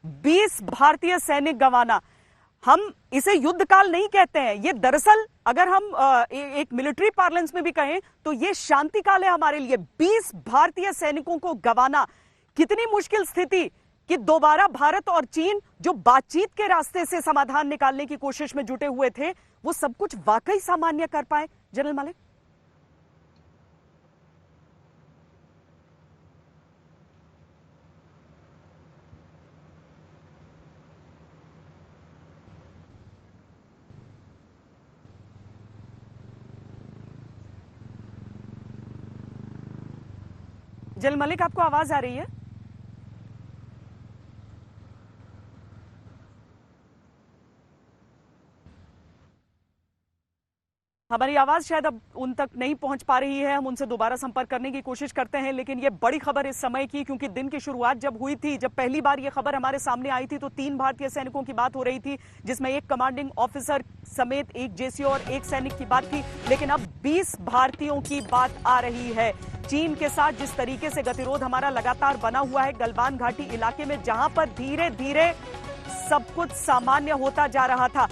20 भारतीय सैनिक गंवाना, हम इसे युद्ध काल नहीं कहते हैं, ये दरअसल अगर हम एक मिलिट्री पार्लेंस में भी कहें तो ये शांति काल है हमारे लिए। 20 भारतीय सैनिकों को गंवाना कितनी मुश्किल स्थिति कि दोबारा भारत और चीन जो बातचीत के रास्ते से समाधान निकालने की कोशिश में जुटे हुए थे, वो सब कुछ वाकई सामान्य कर पाए। जनरल मलिक, जनरल मलिक आपको आवाज आ रही है? हमारी आवाज शायद अब उन तक नहीं पहुंच पा रही है, हम उनसे दोबारा संपर्क करने की कोशिश करते हैं। लेकिन ये बड़ी खबर इस समय की, क्योंकि दिन की शुरुआत जब हुई थी, जब पहली बार ये खबर हमारे सामने आई थी, तो 3 भारतीय सैनिकों की बात हो रही थी, जिसमें एक कमांडिंग ऑफिसर समेत एक जेसीओ और एक सैनिक की बात थी। लेकिन अब 20 भारतीयों की बात आ रही है। चीन के साथ जिस तरीके से गतिरोध हमारा लगातार बना हुआ है गलवान घाटी इलाके में, जहां पर धीरे धीरे सब कुछ सामान्य होता जा रहा था,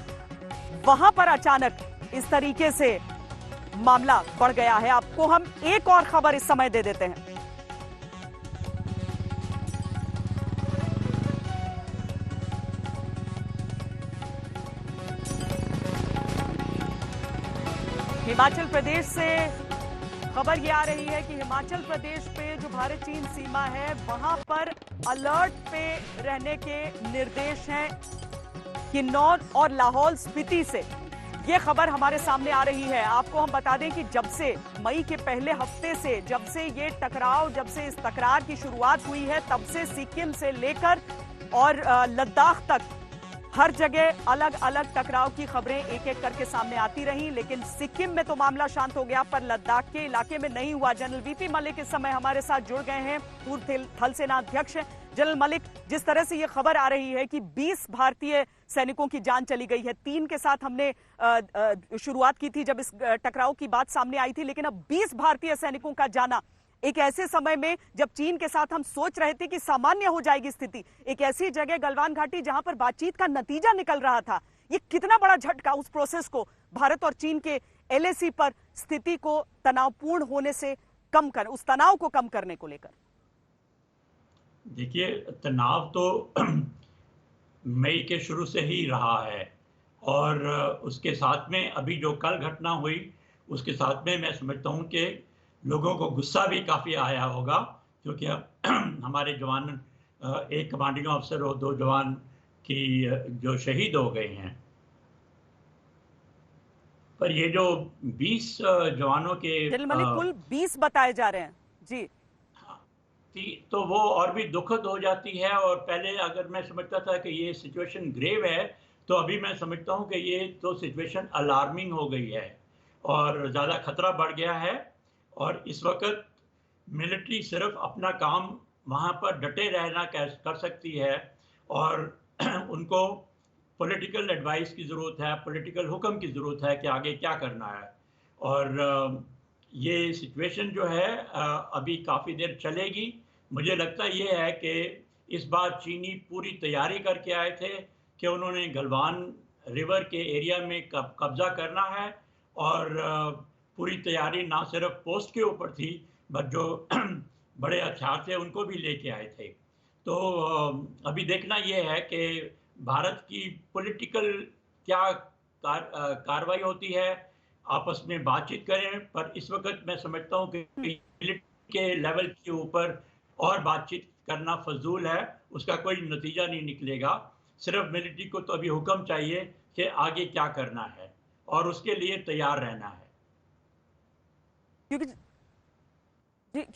वहां पर अचानक इस तरीके से मामला बढ़ गया है। आपको हम एक और खबर इस समय दे देते हैं। हिमाचल प्रदेश से खबर ये आ रही है कि हिमाचल प्रदेश पे जो भारत चीन सीमा है, वहां पर अलर्ट पे रहने के निर्देश हैं। किन्नौर और लाहौल स्पीति से ये खबर हमारे सामने आ रही है। आपको हम बता दें कि जब से मई के पहले हफ्ते से, जब से ये टकराव, जब से इस तकरार की शुरुआत हुई है, तब से सिक्किम से लेकर और लद्दाख तक हर जगह अलग अलग टकराव की खबरें एक एक करके सामने आती रही। लेकिन सिक्किम में तो मामला शांत हो गया, पर लद्दाख के इलाके में नहीं हुआ। जनरल वीपी मलिक इस समय हमारे साथ जुड़ गए हैं, पूर्व थल सेना अध्यक्ष। जनरल मलिक, जिस तरह से ये खबर आ रही है कि 20 भारतीय सैनिकों की जान चली गई है, 3 के साथ हमने शुरुआत की थी जब इस टकराव की बात सामने आई थी, लेकिन अब 20 भारतीय सैनिकों का जाना एक ऐसे समय में जब चीन के साथ हम सोच रहे थे कि सामान्य हो जाएगी स्थिति, एक ऐसी जगह गलवान घाटी जहां पर बातचीत का नतीजा निकल रहा था, ये कितना बड़ा झटका उस प्रोसेस को, भारत और चीन के एलएसी पर स्थिति को तनावपूर्ण होने से कम कर, उस तनाव को कम करने को लेकर? देखिए, तनाव तो मई के शुरू से ही रहा है, और उसके साथ में अभी जो कल घटना हुई, उसके साथ में मैं समझता हूँ कि लोगों को गुस्सा भी काफ़ी आया होगा, क्योंकि हमारे जवान, एक कमांडिंग ऑफिसर और 2 जवान की जो शहीद हो गए हैं। पर ये जो 20 जवानों के कुल 20 बताए जा रहे हैं जी, तो वो और भी दुखद हो जाती है। और पहले अगर मैं समझता था कि ये सिचुएशन ग्रेव है, तो अभी मैं समझता हूँ कि ये तो सिचुएशन अलार्मिंग हो गई है और ज़्यादा खतरा बढ़ गया है। और इस वक्त मिलिट्री सिर्फ अपना काम वहाँ पर डटे रहना कर सकती है, और उनको पॉलिटिकल एडवाइस की ज़रूरत है, पॉलिटिकल हुक्म की ज़रूरत है कि आगे क्या करना है। और ये सिचुएशन जो है अभी काफ़ी देर चलेगी। मुझे लगता ये है कि इस बार चीनी पूरी तैयारी करके आए थे कि उन्होंने गलवान रिवर के एरिया में कब्जा करना है, और पूरी तैयारी ना सिर्फ पोस्ट के ऊपर थी, बट जो बड़े हथियार थे उनको भी लेके आए थे। तो अभी देखना ये है कि भारत की पॉलिटिकल क्या कार्रवाई होती है, आपस में बातचीत करें। पर इस वक्त मैं समझता हूँ कि मिलिट्री के लेवल के ऊपर और बातचीत करना फजूल है, उसका कोई नतीजा नहीं निकलेगा। सिर्फ मिलिट्री को तो अभी हुक्म चाहिए कि आगे क्या करना है, और उसके लिए तैयार रहना है। क्योंकि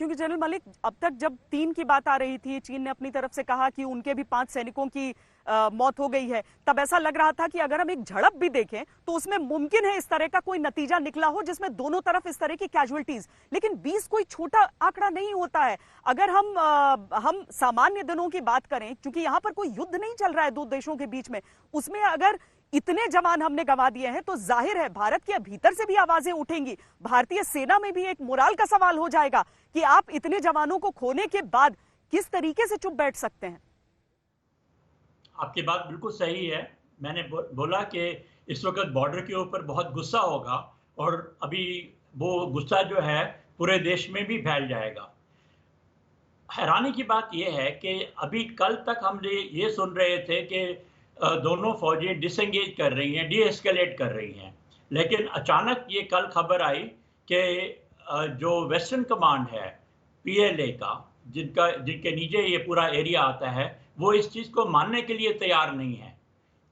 जनरल मलिक, अब तक जब 3 की बात आ रही थी, चीन ने अपनी तरफ से कहा कि उनके भी 5 सैनिकों की मौत हो गई है, तब ऐसा लग रहा था कि अगर हम एक झड़प भी देखें तो उसमें मुमकिन है इस तरह का कोई नतीजा निकला हो जिसमें दोनों तरफ इस तरह की कैजुअल्टीज। लेकिन 20 कोई छोटा आंकड़ा नहीं होता है। अगर हम सामान्य दिनों की बात करें, क्योंकि यहाँ पर कोई युद्ध नहीं चल रहा है 2 देशों के बीच में, उसमें अगर इतने जवान हमने गंवा दिए हैं तो जाहिर है भारत के भीतर से भी आवाजें उठेंगी, भारतीय सेना में भी एक मोराल का सवाल हो जाएगा कि आप इतने जवानों को खोने के बाद किस तरीके से चुप बैठ सकते हैं। आपकी बात बिल्कुल सही है। मैंने बोला कि इस वक़्त बॉर्डर के ऊपर बहुत गुस्सा होगा और अभी वो गुस्सा जो है पूरे देश में भी फैल जाएगा। हैरानी की बात ये है कि अभी कल तक हम ये सुन रहे थे कि दोनों फ़ौजें डिसएंगेज कर रही हैं, डी-एस्केलेट कर रही हैं। लेकिन अचानक ये कल खबर आई कि जो वेस्टर्न कमांड है, पीएलए का, जिनके नीचे ये पूरा एरिया आता है, वो इस चीज़ को मानने के लिए तैयार नहीं है।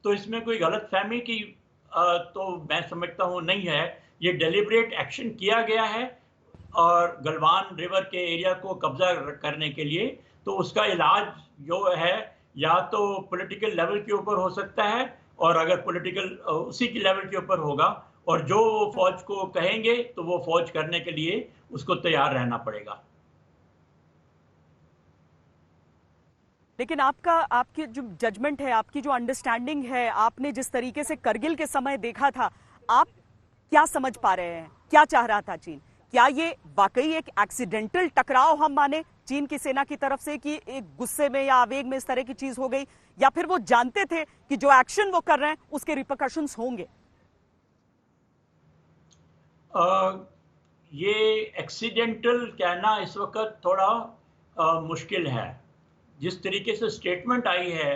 तो इसमें कोई गलतफ़हमी की तो मैं समझता हूँ नहीं है। ये डेलिब्रेट एक्शन किया गया है और गलवान रिवर के एरिया को कब्जा करने के लिए। तो उसका इलाज जो है या तो पॉलिटिकल लेवल के ऊपर हो सकता है, और अगर पॉलिटिकल उसी के लेवल के ऊपर होगा और जो वो फौज को कहेंगे तो वो फौज करने के लिए उसको तैयार रहना पड़ेगा। लेकिन आपकी जो जजमेंट है, आपकी जो अंडरस्टैंडिंग है, आपने जिस तरीके से करगिल के समय देखा था, आप क्या समझ पा रहे हैं? क्या चाह रहा था चीन? क्या ये वाकई एक एक्सीडेंटल टकराव हम माने चीन की सेना की तरफ से कि एक गुस्से में या आवेग में इस तरह की चीज हो गई, या फिर वो जानते थे कि जो एक्शन वो कर रहे हैं उसके रिपरकशंस होंगे? ये एक्सीडेंटल कहना इस वक्त थोड़ा मुश्किल है। जिस तरीके से स्टेटमेंट आई है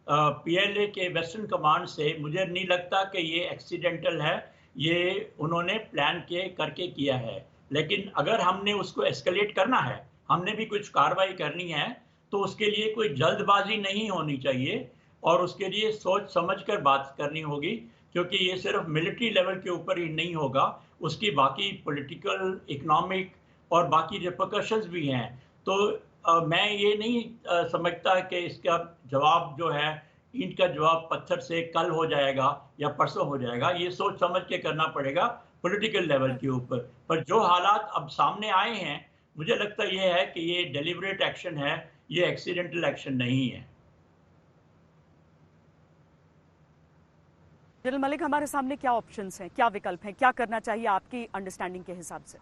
पीएलए के वेस्टर्न कमांड से, मुझे नहीं लगता कि ये एक्सीडेंटल है। ये उन्होंने प्लान करके किया है। लेकिन अगर हमने उसको एस्केलेट करना है, हमने भी कुछ कार्रवाई करनी है, तो उसके लिए कोई जल्दबाजी नहीं होनी चाहिए और उसके लिए सोच समझ कर बात करनी होगी, क्योंकि ये सिर्फ मिलिट्री लेवल के ऊपर ही नहीं होगा, उसकी बाकी पॉलिटिकल, इकोनॉमिक और बाकी रिपरकशंस भी हैं। तो मैं ये नहीं समझता कि इसका जवाब जो है, ईंट का जवाब पत्थर से कल हो जाएगा या परसों हो जाएगा। ये सोच समझ के करना पड़ेगा पॉलिटिकल लेवल के ऊपर। पर जो हालात अब सामने आए हैं, मुझे लगता ये है कि ये डेलिब्रेट एक्शन है, ये एक्सीडेंटल एक्शन नहीं है। जनरल मलिक, हमारे सामने क्या ऑप्शंस हैं, क्या विकल्प हैं, क्या करना चाहिए आपकी अंडरस्टैंडिंग के हिसाब से?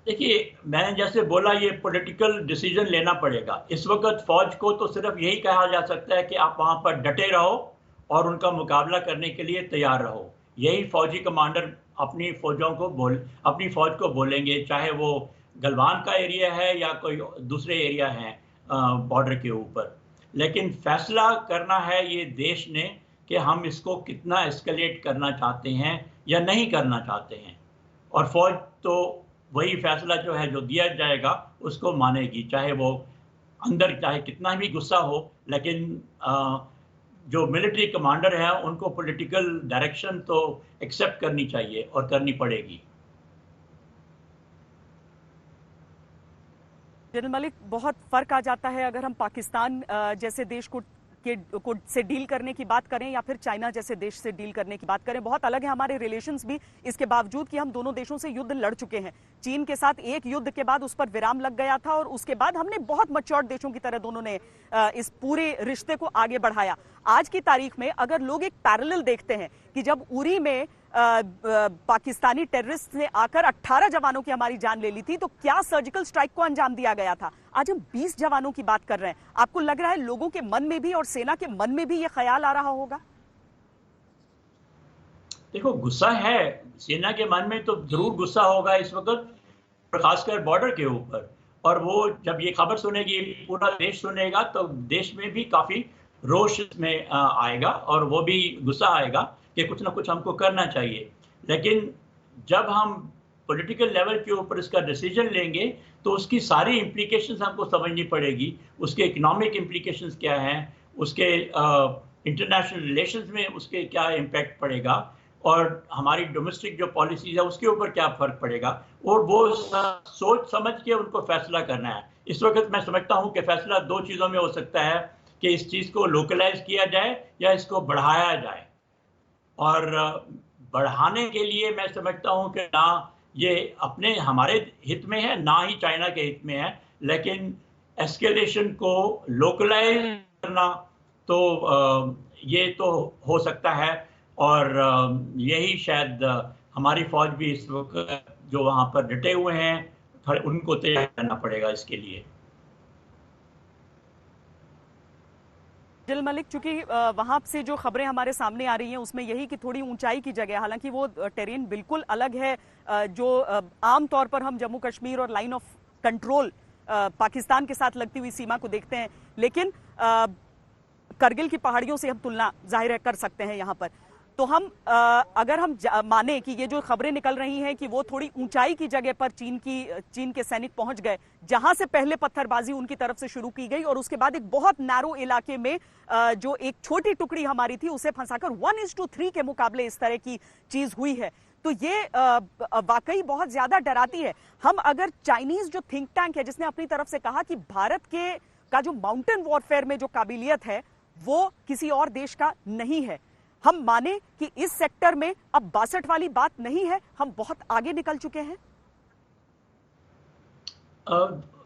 देखिए, मैंने जैसे बोला, ये पॉलिटिकल डिसीजन लेना पड़ेगा। इस वक्त फौज को तो सिर्फ यही कहा जा सकता है कि आप वहां पर डटे रहो और उनका मुकाबला करने के लिए तैयार रहो। यही फौजी कमांडर अपनी फौज को बोलेंगे, चाहे वो गलवान का एरिया है या कोई दूसरे एरिया है बॉर्डर के ऊपर। लेकिन फैसला करना है ये देश ने कि हम इसको कितना एस्केलेट करना चाहते हैं या नहीं करना चाहते हैं, और फौज तो वही फैसला जो है, जो दिया जाएगा, उसको मानेगी, चाहे वो अंदर चाहे कितना भी गुस्सा हो। लेकिन जो मिलिट्री कमांडर है उनको पॉलिटिकल डायरेक्शन तो एक्सेप्ट करनी चाहिए और करनी पड़ेगी। जनरल मलिक, बहुत फर्क आ जाता है अगर हम पाकिस्तान जैसे देश को से डील करने की बात करें या फिर चाइना जैसे देश से डील करने की बात करें। बहुत अलग है हमारे रिलेशंस भी, इसके बावजूद कि हम दोनों देशों से युद्ध लड़ चुके हैं। चीन के साथ एक युद्ध के बाद उस पर विराम लग गया था और उसके बाद हमने बहुत मैच्योर्ड देशों की तरह दोनों ने इस पूरे रिश्ते को आगे बढ़ाया। आज की तारीख में अगर लोग एक पैरेलल देखते हैं कि जब उरी में पाकिस्तानी टेररिस्ट ने आकर 18 जवानों की हमारी जान ले ली थी, तो क्या सर्जिकल स्ट्राइक को अंजाम दिया गया था। आज हम 20 जवानों की बात कर रहे हैं। आपको लग रहा है लोगों के मन में भी और सेना के मन में भी ये ख्याल आ रहा होगा? देखो, गुस्सा है, सेना के मन में तो जरूर गुस्सा होगा इस वक्त, खासकर बॉर्डर के ऊपर। और वो जब ये खबर सुनेगी, पूरा देश सुनेगा, तो देश में भी काफी रोष में आएगा और वो भी गुस्सा आएगा कि कुछ ना कुछ हमको करना चाहिए। लेकिन जब हम पॉलिटिकल लेवल के ऊपर इसका डिसीजन लेंगे, तो उसकी सारी इम्प्लीकेशंस हमको समझनी पड़ेगी। उसके इकोनॉमिक इम्प्लीकेशंस क्या हैं, उसके इंटरनेशनल रिलेशंस में उसके क्या इम्पैक्ट पड़ेगा, और हमारी डोमेस्टिक जो पॉलिसीज है उसके ऊपर क्या फर्क पड़ेगा, और वो सोच समझ के उनको फैसला करना है। इस वक्त मैं समझता हूँ कि फैसला दो चीज़ों में हो सकता है, कि इस चीज़ को लोकलाइज किया जाए या इसको बढ़ाया जाए। और बढ़ाने के लिए मैं समझता हूँ कि ना ये अपने हमारे हित में है, ना ही चाइना के हित में है। लेकिन एस्केलेशन को लोकलाइज करना तो ये तो हो सकता है, और यही शायद हमारी फौज भी इस वक्त जो वहाँ पर डटे हुए हैं, उनको तैयार करना पड़ेगा इसके लिए। दिल मलिक, चूंकि वहां से जो खबरें हमारे सामने आ रही हैं उसमें यही कि थोड़ी ऊंचाई की जगह, हालांकि वो टेरेन बिल्कुल अलग है जो आम तौर पर हम जम्मू कश्मीर और लाइन ऑफ कंट्रोल पाकिस्तान के साथ लगती हुई सीमा को देखते हैं, लेकिन करगिल की पहाड़ियों से हम तुलना जाहिर है कर सकते हैं यहाँ पर। तो हम अगर हम माने कि ये जो खबरें निकल रही हैं कि वो थोड़ी ऊंचाई की जगह पर चीन के सैनिक पहुंच गए, जहां से पहले पत्थरबाजी उनकी तरफ से शुरू की गई और उसके बाद एक बहुत नैरो इलाके में जो एक छोटी टुकड़ी हमारी थी उसे फंसाकर 1:3 के मुकाबले इस तरह की चीज हुई है, तो ये वाकई बहुत ज्यादा डराती है। हम अगर चाइनीज जो थिंक टैंक है जिसने अपनी तरफ से कहा कि भारत का जो माउंटेन वॉरफेयर में जो काबिलियत है वो किसी और देश का नहीं है, हम माने कि इस सेक्टर में अब 62 वाली बात नहीं है, हम बहुत आगे निकल चुके हैं।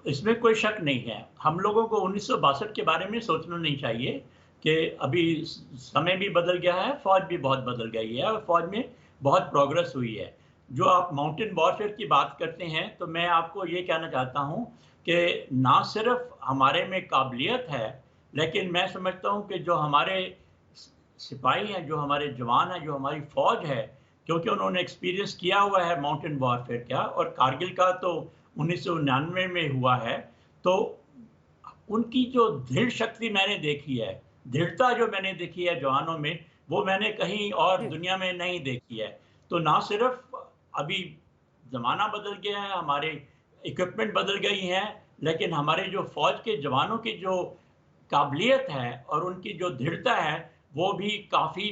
इसमें कोई शक नहीं है। हम लोगों को 1962 के बारे में सोचना नहीं चाहिए कि अभी समय भी बदल गया है, फौज भी बहुत बदल गई है और फौज में बहुत प्रोग्रेस हुई है। जो आप माउंटेन वॉरफेयर की बात करते हैं तो मैं आपको ये कहना चाहता हूँ कि ना सिर्फ हमारे में काबिलियत है, लेकिन मैं समझता हूँ कि जो हमारे सिपाही हैं, जो हमारे जवान हैं, जो हमारी फौज है, क्योंकि उन्होंने एक्सपीरियंस किया हुआ है माउंटेन वॉरफेयर का, और कारगिल का तो 1999 में हुआ है, तो उनकी जो दृढ़ शक्ति मैंने देखी है, दृढ़ता जो मैंने देखी है जवानों में, वो मैंने कहीं और दुनिया में नहीं देखी है। तो ना सिर्फ अभी ज़माना बदल गया है, हमारे इक्विपमेंट बदल गई हैं, लेकिन हमारे जो फौज के जवानों की जो काबिलियत है और उनकी जो दृढ़ता है वो भी काफ़ी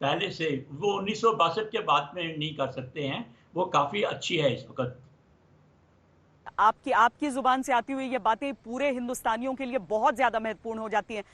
पहले से, वो 1962 के बाद में नहीं कर सकते हैं, वो काफ़ी अच्छी है इस वक्त। आपकी जुबान से आती हुई ये बातें पूरे हिंदुस्तानियों के लिए बहुत ज्यादा महत्वपूर्ण हो जाती हैं।